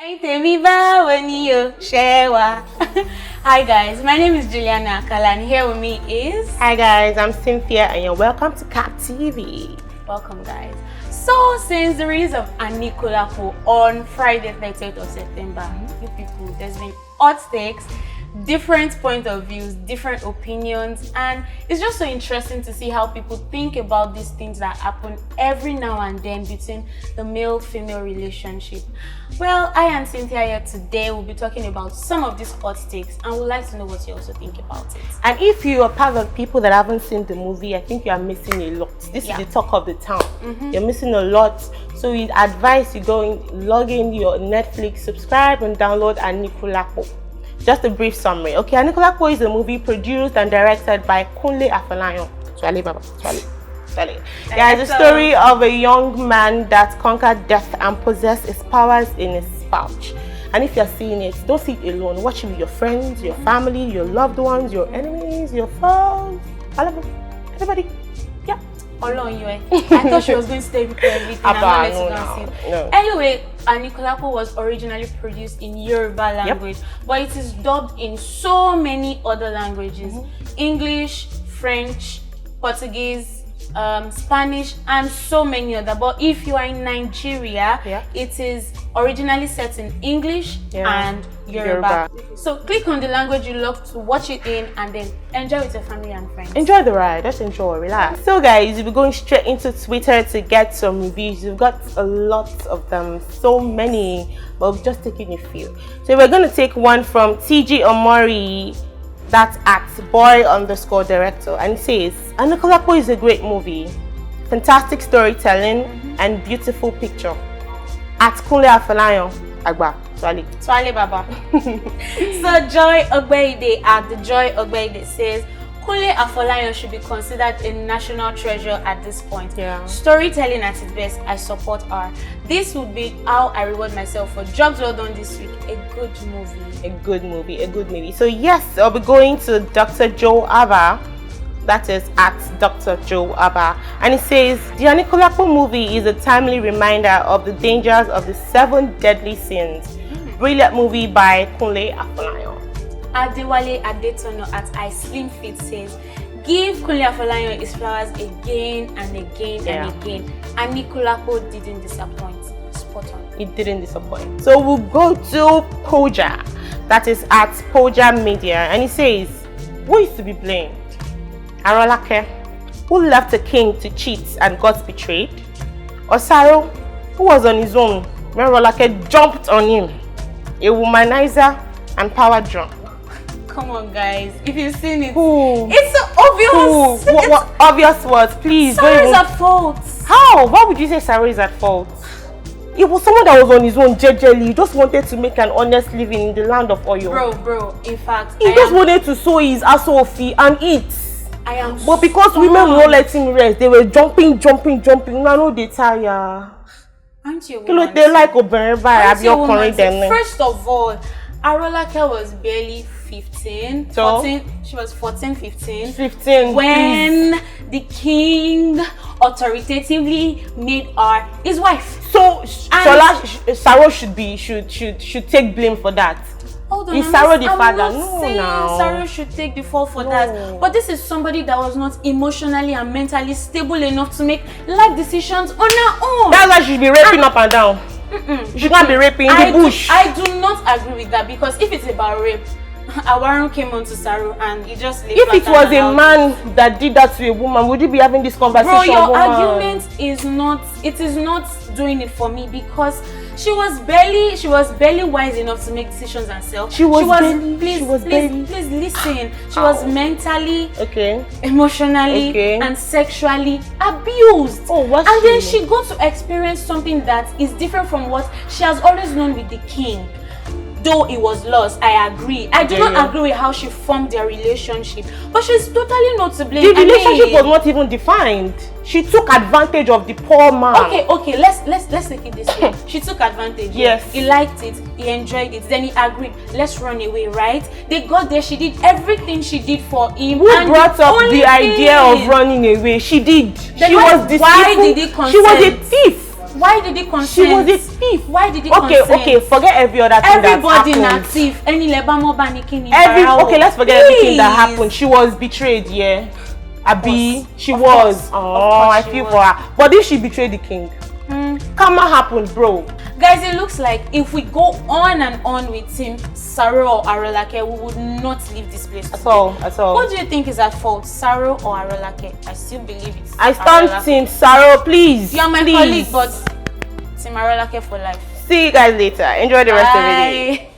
Hi guys, my name is Juliana Akala and here with me is... Hi guys, I'm Cynthia and you're welcome to CAP TV. Welcome guys. So since the release of Anikulapo on Friday 30th of September, you people, there's been hot takes, different point of views, different opinions, and it's just so interesting to see how people think about these things that happen every now and then between the male-female relationship. Well, I and Cynthia here today will be talking about some of these hot takes and would like to know what you also think about it. And if you are part of people that haven't seen the movie, I think you are missing a lot. This is the talk of the town. You're missing a lot. So we advise you go in, log in your Netflix, subscribe and download Anikulapo. Just a brief summary. Okay, Anikulapo is a movie produced and directed by Kunle Afolayan. There is a story of a young man that conquered death and possessed his powers in his pouch. And if you're seeing it, don't see it alone. Watch it with your friends, your family, your loved ones, your enemies, your foes. I love everybody. Yeah. I thought she was going to stay with everything. Abba, no. Anyway, Anikulapo was originally produced in Yoruba language, but it is dubbed in so many other languages: English, French, Portuguese, Spanish, and so many other. But if you are in Nigeria, it is originally set in English and Yoruba. So click on the language you love to watch it in and then enjoy with your family and friends. Enjoy the ride, just enjoy, relax. So guys, we'll be going straight into Twitter to get some reviews. We've got a lot of them, so many, but we've just taken a few. So we're going to take one from TG Omori, that's at boy_director, and he says, Anikulapo is a great movie, fantastic storytelling and beautiful picture. At Kunle Afolayan, Abba, Twale Baba. So Joy Ogbeide at the Joy Ogbeide says, Kunle Afolayan should be considered a national treasure at this point. Storytelling at its best, I support her. This would be how I reward myself for jobs well done this week. A good movie. A good movie. So yes, I'll be going to Dr. Joe Abba. That is at Dr. Joe Abba. And it says, the Anikulapo movie is a timely reminder of the dangers of the 7 deadly sins. Brilliant movie by Kunle Afolayan. Adewale Adetono at I Slim Fit says, give Kunle Afolayan his flowers again and again and again. Anikulapo didn't disappoint. Spot on. It didn't disappoint. So we'll go to KOJA. That is at KOJA Media. And he says, who is to be blamed? Arolake, who left a king to cheat and got betrayed? Or Saro, who was on his own when Arolake jumped on him? A womanizer and power drunk. Come on guys, if you've seen it, Who? It's so obvious. Who? What obvious words, please? Saro is at fault. How? Why would you say Saro is at fault? It was someone that was on his own jejely. He just wanted to make an honest living in the land of Oyo. Bro, in fact, he just wanted to sow his asshole fee and eat. But because women won't let him rest, they were jumping. Now no they tire. Aren't you a woman? They like Obereba. First of all, Arolake was barely 15. So? 14, she was 14, 15. 15. When the king authoritatively made her his wife. So Saro should take blame for that. Hold on, is Saro the father? No, Saro should take the fall for that. But this is somebody that was not emotionally and mentally stable enough to make life decisions on her own. That's why she should be raping up and down. You should not be raping in the bush. I do not agree with that, because if it's about rape, Awaron came on to Saro and he just lived. If it was a man that did that to a woman, would you be having this conversation? Bro, your argument is not doing it for me, because she was barely wise enough to make decisions herself. Please listen. She was mentally, emotionally, and sexually abused. And then she got to experience something that is different from what she has always known with the king. Though it was lost, I agree. I do not agree with how she formed their relationship, but she's totally not to blame. The relationship was not even defined. She took advantage of the poor man. Okay, let's take it this way. She took advantage. Yes. He liked it, he enjoyed it, then he agreed, let's run away, right? They got there, she did everything she did for him. Who brought up the idea of running away? She did. Then why did he consent? She was a thief. Why did he consent? She was a thief. Why did he okay, consent? Okay, forget every other thing Everybody that na happened. thief. Any lebamo banikini. Okay, let's forget everything that happened. She was betrayed, yeah. Abi, she was. Oh, I feel for her. But if she betrayed the king, karma happened, bro. Guys, it looks like if we go on and on with Team Saro or Arolake, we would not leave this place today. At all. What do you think is at fault, Saro or Arolake? I still believe it's I stand Arolake. Team Saro, please. You're my colleague, but Team Arolake for life. See you guys later. Enjoy the rest of the day. Bye.